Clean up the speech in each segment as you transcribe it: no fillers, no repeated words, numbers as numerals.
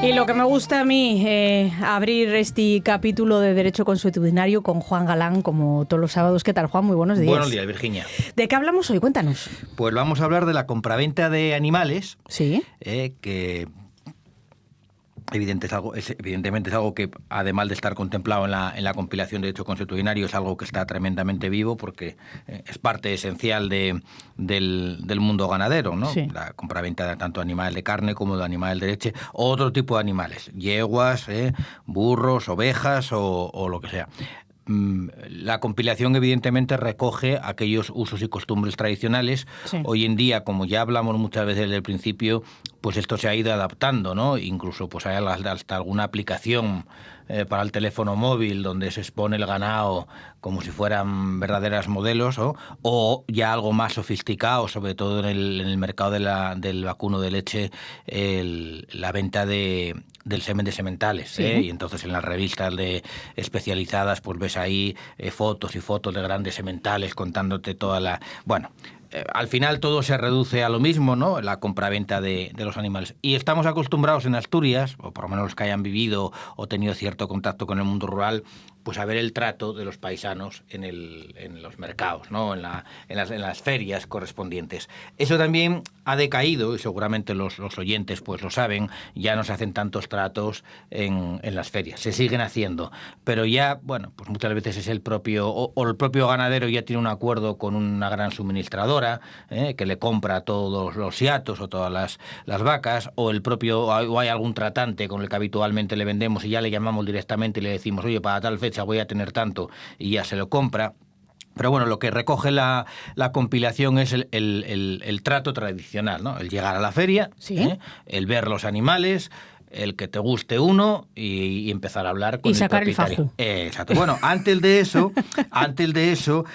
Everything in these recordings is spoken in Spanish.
Y lo que me gusta a mí, abrir este capítulo de Derecho Consuetudinario con Juan Galán, como todos los sábados. ¿Qué tal, Juan? Muy buenos días. Buenos días, Virginia. ¿De qué hablamos hoy? Cuéntanos. Pues vamos a hablar de la compraventa de animales, Sí. Que evidentemente es algo que, además de estar contemplado en la compilación de Derecho Consuetudinario, es algo que está tremendamente vivo porque es parte esencial del mundo ganadero, ¿no? Sí. La compraventa de tanto animales de carne como de animales de leche, o otro tipo de animales, yeguas, burros, ovejas o lo que sea. La compilación evidentemente recoge aquellos usos y costumbres tradicionales. Sí. Hoy en día, como ya hablamos muchas veces desde el principio, pues esto se ha ido adaptando, ¿no? Incluso pues hay hasta alguna aplicación para el teléfono móvil donde se expone el ganado como si fueran verdaderas modelos, o ya algo más sofisticado, sobre todo en el mercado del vacuno de leche, la venta del semen de sementales, sí. Y entonces en las revistas especializadas pues ves ahí fotos y fotos de grandes sementales contándote toda la... Bueno, al final todo se reduce a lo mismo, ¿no? La compraventa de los animales. Y estamos acostumbrados en Asturias, o por lo menos los que hayan vivido o tenido cierto contacto con el mundo rural, pues a ver el trato de los paisanos en los mercados, ¿no? En las ferias correspondientes. Eso también ha decaído, y seguramente los oyentes pues lo saben, ya no se hacen tantos tratos en las ferias. Se siguen haciendo, pero ya, bueno, pues muchas veces es el propio ganadero ya tiene un acuerdo con una gran suministradora, que le compra todos los hiatos o todas las vacas, o hay algún tratante con el que habitualmente le vendemos y ya le llamamos directamente y le decimos, oye, para tal fecha voy a tener tanto, y ya se lo compra. Pero bueno, lo que recoge la compilación es el trato tradicional, ¿no? El llegar a la feria, ¿sí? El ver los animales, el que te guste uno y empezar a hablar con el propietario. Y sacar el fajo. Exacto. Bueno, antes de eso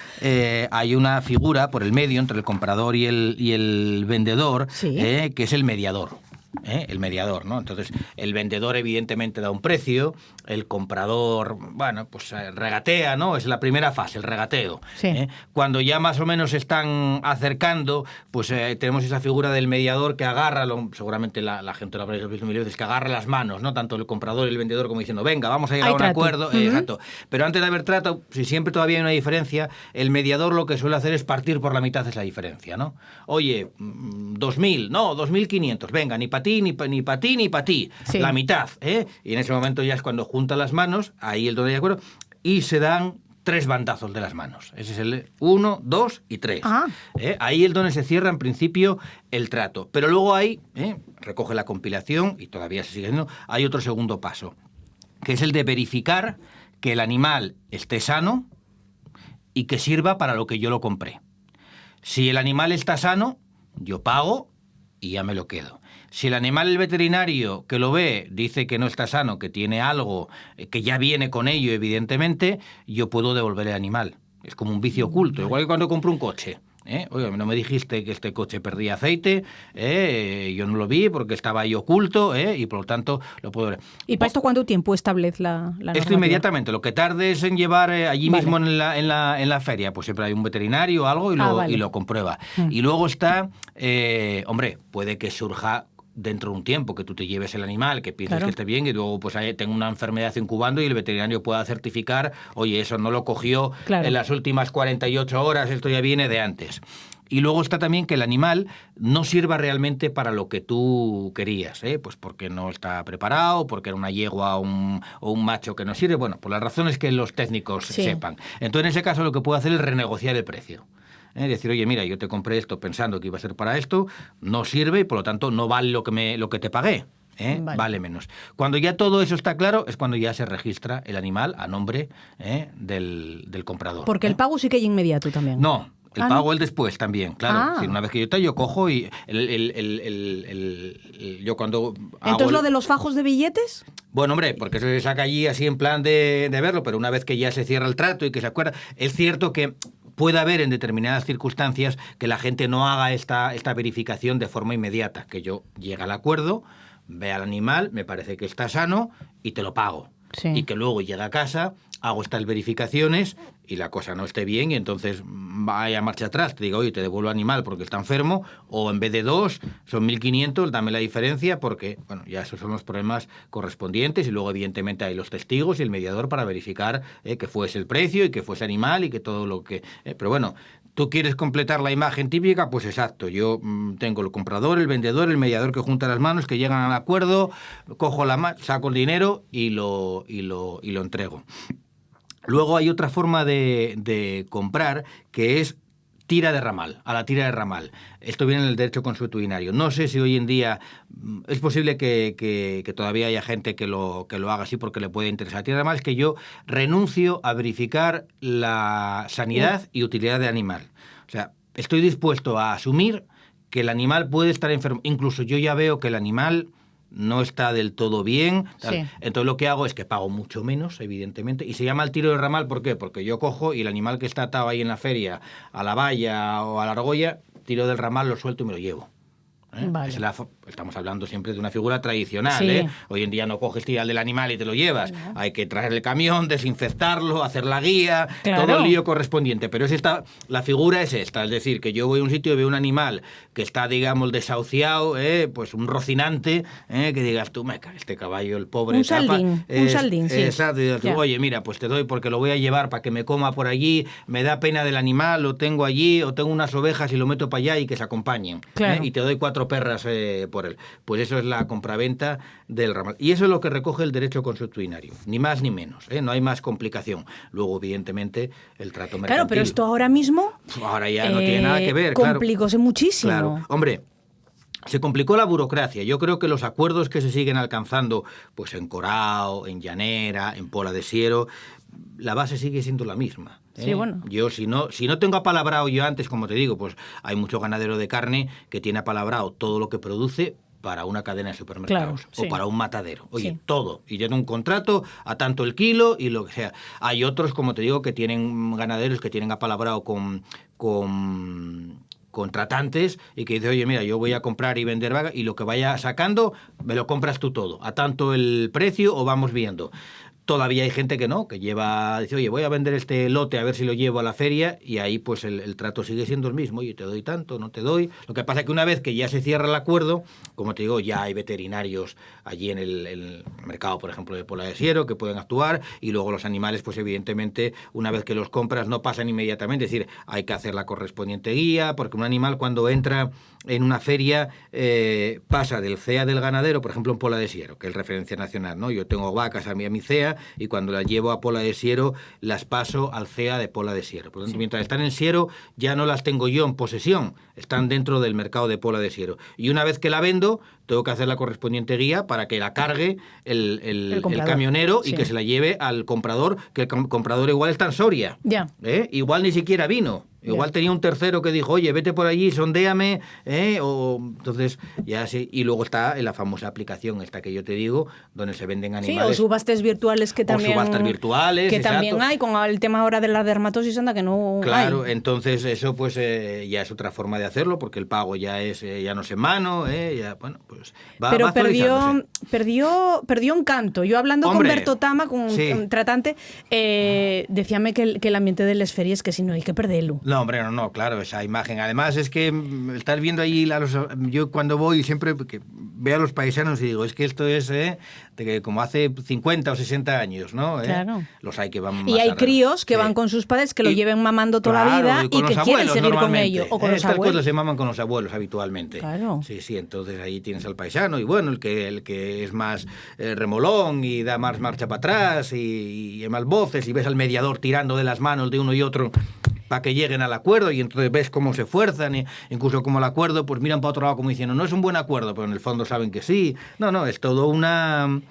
hay una figura por el medio entre el comprador y el vendedor, ¿sí? Que es el mediador. El mediador, ¿no? Entonces, el vendedor evidentemente da un precio, el comprador, bueno, pues regatea, ¿no? Es la primera fase, el regateo. Sí. Cuando ya más o menos se están acercando, pues tenemos esa figura del mediador que agarra, seguramente la gente lo habrá visto mil veces, que agarra las manos, ¿no? Tanto el comprador y el vendedor como diciendo, venga, vamos a llegar a un acuerdo. Exacto. Pero antes de haber trato, si siempre todavía hay una diferencia, el mediador lo que suele hacer es partir por la mitad esa diferencia, ¿no? Oye, 2.000, no, 2.500, venga, ni para ti, ni para ti, ni para ti. Sí. La mitad, Y en ese momento ya es cuando junta las manos, ahí el donde hay acuerdo, y se dan 3 bandazos de las manos. Ese es el 1, 2 y 3. Ahí es donde se cierra en principio el trato. Pero luego hay, recoge la compilación, y todavía se sigue haciendo, hay otro segundo paso, que es el de verificar que el animal esté sano y que sirva para lo que yo lo compré. Si el animal está sano, yo pago y ya me lo quedo. Si el animal, el veterinario que lo ve, dice que no está sano, que tiene algo, que ya viene con ello, evidentemente, yo puedo devolver el animal. Es como un vicio oculto, igual que cuando compro un coche. Oye, no me dijiste que este coche perdía aceite, yo no lo vi porque estaba ahí oculto, y por lo tanto lo puedo ver. ¿Y para esto cuánto tiempo establece la normativa? Esto inmediatamente, lo que tardes en llevar allí mismo en la feria, pues siempre hay un veterinario o algo y lo comprueba. Y luego está, puede que surja dentro de un tiempo, que tú te lleves el animal, que pienses que esté bien, y luego pues tenga una enfermedad incubando y el veterinario pueda certificar, oye, eso no lo cogió en las últimas 48 horas, esto ya viene de antes. Y luego está también que el animal no sirva realmente para lo que tú querías, pues porque no está preparado, porque era una yegua o un macho que no sirve, bueno, por las razones que los técnicos sepan. Entonces, en ese caso, lo que puedo hacer es renegociar el precio. Decir, oye, mira, yo te compré esto pensando que iba a ser para esto, no sirve y por lo tanto no vale lo que te pagué. Vale menos. Cuando ya todo eso está claro es cuando ya se registra el animal a nombre del comprador. Porque el pago sí que es inmediato también. No. El pago el después también, claro. Es decir, una vez que yo cojo y yo cuando hago ¿entonces lo de los fajos de billetes? Bueno, hombre, porque se saca allí así en plan de verlo, pero una vez que ya se cierra el trato y que se acuerda, es cierto que puede haber en determinadas circunstancias que la gente no haga esta verificación de forma inmediata, que yo llegue al acuerdo, vea al animal, me parece que está sano y te lo pago. Sí. Y que luego llega a casa hago estas verificaciones y la cosa no esté bien y entonces vaya marcha atrás, te digo, oye, te devuelvo animal porque está enfermo, o en vez de 2 son 1.500, dame la diferencia porque, bueno, ya esos son los problemas correspondientes y luego evidentemente hay los testigos y el mediador para verificar que fuese el precio y que fuese animal y que todo lo que... pero bueno, tú quieres completar la imagen típica, pues exacto, yo tengo el comprador, el vendedor, el mediador que junta las manos, que llegan al acuerdo, cojo saco el dinero y lo entrego. Luego hay otra forma de comprar que es tira de ramal, a la tira de ramal. Esto viene en el derecho consuetudinario. No sé si hoy en día es posible que todavía haya gente que lo haga así porque le puede interesar. Tira de ramal es que yo renuncio a verificar la sanidad y utilidad del animal. O sea, estoy dispuesto a asumir que el animal puede estar enfermo. Incluso yo ya veo que el animal no está del todo bien, tal. Sí. Entonces lo que hago es que pago mucho menos, evidentemente, y se llama el tiro de ramal, ¿por qué? Porque yo cojo y el animal que está atado ahí en la feria a la valla o a la argolla, tiro del ramal, lo suelto y me lo llevo. Vale. Estamos hablando siempre de una figura tradicional. Sí. Hoy en día no coges tirar del animal y te lo llevas. No. Hay que traer el camión, desinfectarlo, hacer la guía, claro, todo el lío correspondiente. Pero la figura es esta. Es decir, que yo voy a un sitio y veo un animal que está, digamos, desahuciado, pues un rocinante, que digas tú, este caballo, el pobre... Un saldín, sí. Exacto. Oye, mira, pues te doy porque lo voy a llevar para que me coma por allí, me da pena del animal, lo tengo allí, o tengo unas ovejas y lo meto para allá y que se acompañen. Claro. Y te doy 4 perras por él. Pues eso es la compraventa del ramal. Y eso es lo que recoge el derecho consuetudinario. Ni más ni menos. No hay más complicación. Luego, evidentemente, el trato mercantil. Claro, pero esto ahora mismo... Ahora ya no tiene nada que ver. Complicóse muchísimo. Claro. Hombre, se complicó la burocracia. Yo creo que los acuerdos que se siguen alcanzando, pues en Corao, en Llanera, en Pola de Siero, la base sigue siendo la misma. Sí, bueno. Yo si no tengo apalabrado yo antes, como te digo, pues hay mucho ganadero de carne que tiene apalabrado todo lo que produce para una cadena de supermercados, claro, o para un matadero. Oye, todo. Y tiene un contrato a tanto el kilo y lo que sea. Hay otros, como te digo, que tienen ganaderos que tienen apalabrado con contratantes y que dice, oye, mira, yo voy a comprar y vender vaca y lo que vaya sacando me lo compras tú todo, a tanto el precio o vamos viendo. Todavía hay gente que no, que dice, oye, voy a vender este lote a ver si lo llevo a la feria y ahí pues el trato sigue siendo el mismo. Oye, te doy tanto, no te doy. Lo que pasa es que una vez que ya se cierra el acuerdo, como te digo, ya hay veterinarios allí en el mercado, por ejemplo, de Pola de Siero que pueden actuar y luego los animales, pues evidentemente, una vez que los compras no pasan inmediatamente. Es decir, hay que hacer la correspondiente guía porque un animal cuando entra en una feria pasa del CEA del ganadero, por ejemplo, en Pola de Siero, que es referencia nacional, ¿no? Yo tengo vacas a mi CEA y cuando las llevo a Pola de Siero las paso al CEA de Pola de Siero. Por lo tanto, mientras están en Siero ya no las tengo yo en posesión, están dentro del mercado de Pola de Siero. Y una vez que la vendo, tengo que hacer la correspondiente guía para que la cargue el camionero y que se la lleve al comprador, que el comprador igual está en Soria. Ya. Igual ni siquiera vino. Igual tenía un tercero que dijo, oye, vete por allí, sondéame, entonces ya sí. Y luego está la famosa aplicación esta que yo te digo, donde se venden animales. Sí, o subastas virtuales que también... O subastas virtuales, que exacto. También hay, con el tema ahora de la dermatosis, anda que no Claro, hay. entonces eso pues ya es otra forma de hacerlo, porque el pago ya no es en mano, ya, bueno, pues va. Pero perdió encanto. Yo hablando con Berto Tama, con un tratante, decíame que el ambiente de las ferias, que si no hay que perderlo. No, hombre, no, claro, esa imagen. Además es que estás viendo ahí, yo cuando voy siempre veo a los paisanos y digo, es que esto es como hace 50 o 60 años, ¿no? Claro. Los hay que van más y hay críos que van con sus padres, que lo lleven mamando toda la vida y que quieren seguir con ello. O con los Estas abuelos. cosas se maman con los abuelos habitualmente. Claro. Sí, entonces ahí tienes al paisano y bueno, el que es más remolón y da más marcha para atrás y más voces y ves al mediador tirando de las manos de uno y otro para que lleguen al acuerdo y entonces ves cómo se esfuerzan e incluso como el acuerdo pues miran para otro lado como diciendo no es un buen acuerdo, pero en el fondo saben que sí. No, es todo un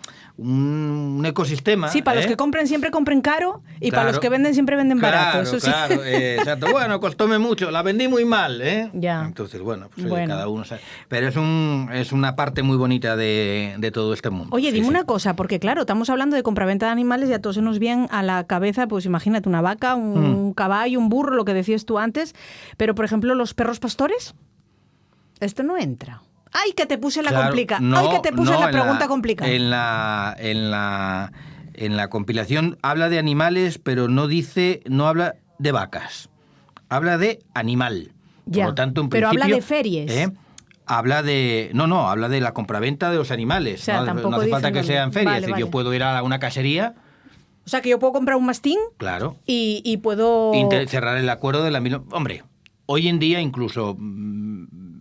ecosistema. Sí, para los que compren siempre compren caro y para los que venden siempre venden barato. Eso sí. Claro, exacto. Bueno, costóme mucho, la vendí muy mal, Ya. Entonces, bueno, pues cada uno sabe. Pero es una parte muy bonita de todo este mundo. Oye, dime una cosa, porque claro, estamos hablando de compraventa de animales y a todos se nos vienen a la cabeza, pues imagínate, una vaca, un caballo, un burro, lo que decías tú antes, pero por ejemplo, los perros pastores, esto no entra. ¡Ay, que te puse la complica! ¡Ay, que te puse la pregunta complicada! En la compilación habla de animales, pero no habla de vacas. Habla de animal. Ya, por lo tanto, en pero principio, habla de ferias. Habla de... No, habla de la compraventa de los animales. O sea, tampoco no hace falta que dicen sea en feria. vale, Es decir, vale. yo puedo ir a una casería... O sea, que yo puedo comprar un mastín Claro. y puedo... Cerrar el acuerdo de la misma... Hombre, hoy en día incluso...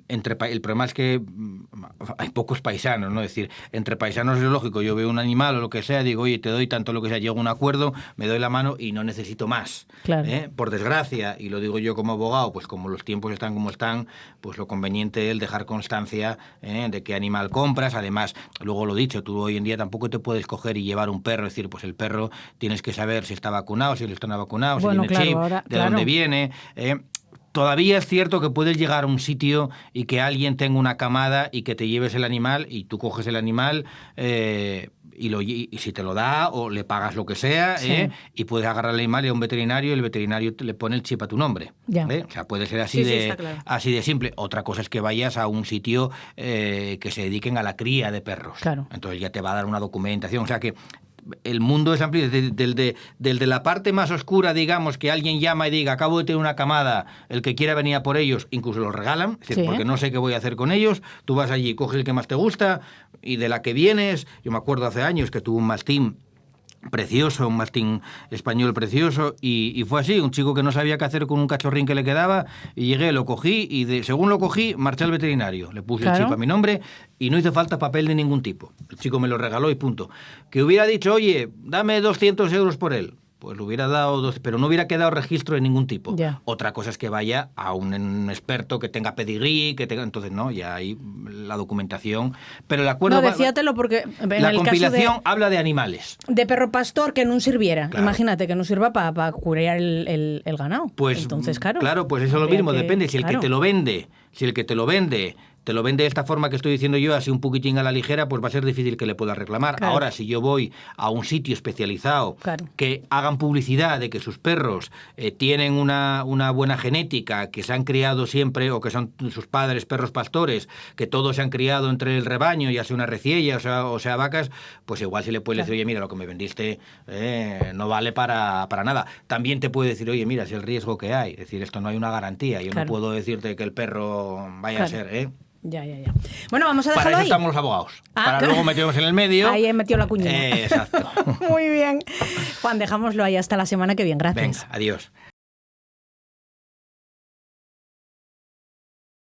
el problema es que hay pocos paisanos, ¿no? Es decir, entre paisanos es lógico, yo veo un animal o lo que sea, digo, oye, te doy tanto lo que sea, llego a un acuerdo, me doy la mano y no necesito más. Claro. Por desgracia, y lo digo yo como abogado, pues como los tiempos están como están, pues lo conveniente es dejar constancia de qué animal compras. Además, luego lo dicho, tú hoy en día tampoco te puedes coger y llevar un perro, es decir, pues el perro tienes que saber si está vacunado, si no está vacunado, Bueno, si tiene claro, chip, ahora, de dónde viene... Todavía es cierto que puedes llegar a un sitio y que alguien tenga una camada y que te lleves el animal y tú coges el animal y si te lo da o le pagas lo que sea, Sí. Y puedes agarrar el animal y a un veterinario y el veterinario le pone el chip a tu nombre. Ya. O sea, puede ser así, Sí, está claro. así de simple. Otra cosa es que vayas a un sitio que se dediquen a la cría de perros. Claro. Entonces ya te va a dar una documentación. O sea que el mundo es amplio, del de la parte más oscura, digamos, que alguien llama y diga, acabo de tener una camada, el que quiera venir a por ellos, incluso los regalan, es decir, Sí. porque no sé qué voy a hacer con ellos, tú vas allí, coges el que más te gusta, y de la que vienes, yo me acuerdo hace años que tuve un mastín precioso, un mastín español precioso, y fue así, un chico que no sabía qué hacer con un cachorrín que le quedaba, y llegué, lo cogí, y según lo cogí, marché al veterinario, le puse Claro. el chip a mi nombre, y no hizo falta papel de ningún tipo. El chico me lo regaló y punto. Que hubiera dicho, oye, dame 200 euros por él, pues lo hubiera dado, pero no hubiera quedado registro de ningún tipo. Ya. Otra cosa es que vaya a un experto que tenga pedigrí, que tenga, entonces no, ya hay la documentación. Pero el acuerdo... No, decíatelo porque en la el compilación caso habla de animales. de perro pastor que no sirviera. Claro. Imagínate que no sirva para curar el ganado. Pues entonces, claro. pues eso es lo habría mismo, depende. Si el claro. que te lo vende, te lo vende de esta forma que estoy diciendo yo, así un poquitín a la ligera, pues va a ser difícil que le pueda reclamar. Claro. Ahora, si yo voy a un sitio especializado, Claro. que hagan publicidad de que sus perros tienen una buena genética, que se han criado siempre, o que son sus padres perros pastores, que todos se han criado entre el rebaño, ya sea una reciella o sea vacas, pues igual si le puedes decir, oye, mira, lo que me vendiste no vale para nada. También te puede decir, oye, mira, es el riesgo que hay. Es decir, esto no hay una garantía. Yo Claro. no puedo decirte que el perro vaya a Claro. ser, Ya. Bueno, vamos a dejarlo Para eso ahí. estamos los abogados. Para claro. luego meternos en el medio. Ahí he metido la cuñita. Exacto. Muy bien. Juan, dejámoslo ahí hasta la semana que viene. Gracias. Venga, adiós.